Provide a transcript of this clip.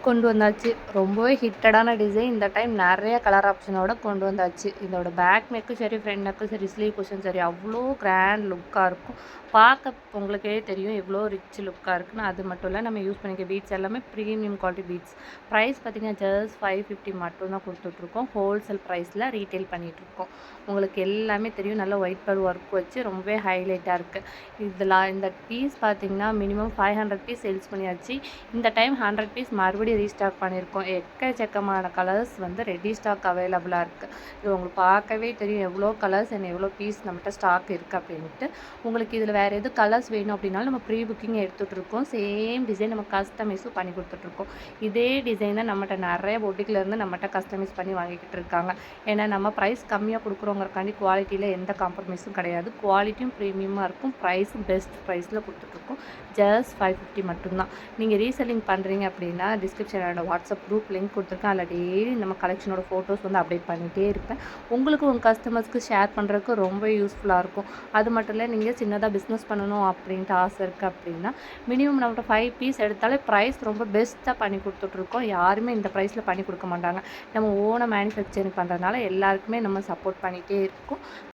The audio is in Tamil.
கொண்டு வந்தாச்சு. ரொம்பவே ஹிட்டடான டிசைன். இந்த டைம் நெறைய கலர் ஆப்ஷனோட கொண்டு வந்தாச்சு. இதோட பேக் நெக்கும் சரி, ஃப்ரண்ட் நெக்கும் சரி, ஸ்லீவ் குஷன் சரி அவ்வளோ கிராண்ட் லுக்காக இருக்கும். பார்க்க உங்களுக்கே தெரியும் எவ்வளோ ரிச் லுக்காக இருக்குன்னு. அது மட்டும் இல்லை, நம்ம யூஸ் பண்ணிக்க பீட்ஸ் எல்லாமே ப்ரீமியம் குவாலிட்டி பீட்ஸ். ப்ரைஸ் பார்த்திங்கன்னா ஜஸ்ட் 550 மட்டும் தான் கொடுத்துட்ருக்கோம். ஹோல்சேல் ப்ரைஸில் ரீட்டெயில் பண்ணிகிட்ருக்கோம். உங்களுக்கு எல்லாமே தெரியும், நல்லா ஒயிட் கலர் ஒர்க் வச்சு ரொம்பவே ஹைலைட்டாக இருக்குது. இந்த பீஸ் பார்த்திங்கன்னா மினிமம் 500 பீஸ் சேல்ஸ் பண்ணியாச்சு. இந்த டைம் 100 பீஸ் மறுபடியும் ரீஸ்டாக் பண்ணியிருக்கோம். எக்கச்சக்கமான கலர்ஸ் ரெடி ஸ்டாக் அவைலபிளாக இருக்குது. இது உங்களுக்கு பார்க்கவே தெரியும் எவ்வளோ கலர்ஸ் எவ்வளோ பீஸ் நம்மகிட்ட ஸ்டாக் இருக்குது அப்படின்ட்டு. உங்களுக்கு இதில் வேறு எது கலர்ஸ் வேணும் அப்படின்னாலும் நம்ம ப்ரீ புக்கிங் எடுத்துகிட்ருக்கோம். சேம் டிசைன் நம்ம கஸ்டமைஸும் பண்ணி கொடுத்துட்ருக்கோம். இதே டிசைன் தான் நம்மகிட்ட நிறைய பொட்டிக்லேருந்து நம்மகிட்ட கஸ்டமைஸ் பண்ணி வாங்கிக்கிட்டு இருக்காங்க. ஏன்னா நம்ம ப்ரைஸ் கம்மியாக கொடுக்குறோங்கிறக்காண்டி குவாலிட்டியில் எந்த காம்ப்ரமைஸும் கிடையாது. குவாலிட்டியும் ப்ரீமியமாக இருக்கும். ப்ரைஸும் பெஸ்ட் ப்ரைஸில் கொடுத்துட்ருக்கோம். ஜஸ்ட் 550 மட்டும்தான். நீங்கள் ரீசெல்லிங் பண்ணுறீங்க அப்படின்னா டிஸ்கிரிப்ஷனோட வாட்ஸ்அப் குரூப் லிங்க் கொடுத்துருக்கேன். அதில் டெய்லி நம்ம கலெக்ஷனோட ஃபோட்டோஸ் அப்டேட் பண்ணிகிட்டே இருப்பேன். உங்களுக்கு உங்கள் கஸ்டமர்ஸ்க்கு ஷேர் பண்ணுறதுக்கு ரொம்ப யூஸ்ஃபுல்லாக இருக்கும். அது மட்டும் இல்லை, நீங்கள் சின்னதாக பிஸ்னஸ் பண்ணணும் அப்படின்ட்டு ஆசை இருக்குது அப்படின்னா மினிமம் நம்மகிட்ட 5 பீஸ் எடுத்தாலே ப்ரைஸ் ரொம்ப பெஸ்ட்டாக பண்ணி கொடுத்துட்ருக்கோம். யாருமே இந்த ப்ரைஸில் பண்ணி கொடுக்க மாட்டாங்க. நம்ம ஓனாக மேனுஃபேக்சரிங் பண்ணுறதுனால எல்லாருக்குமே நம்ம சப்போர்ட் பண்ணிகிட்டே இருக்கோம்.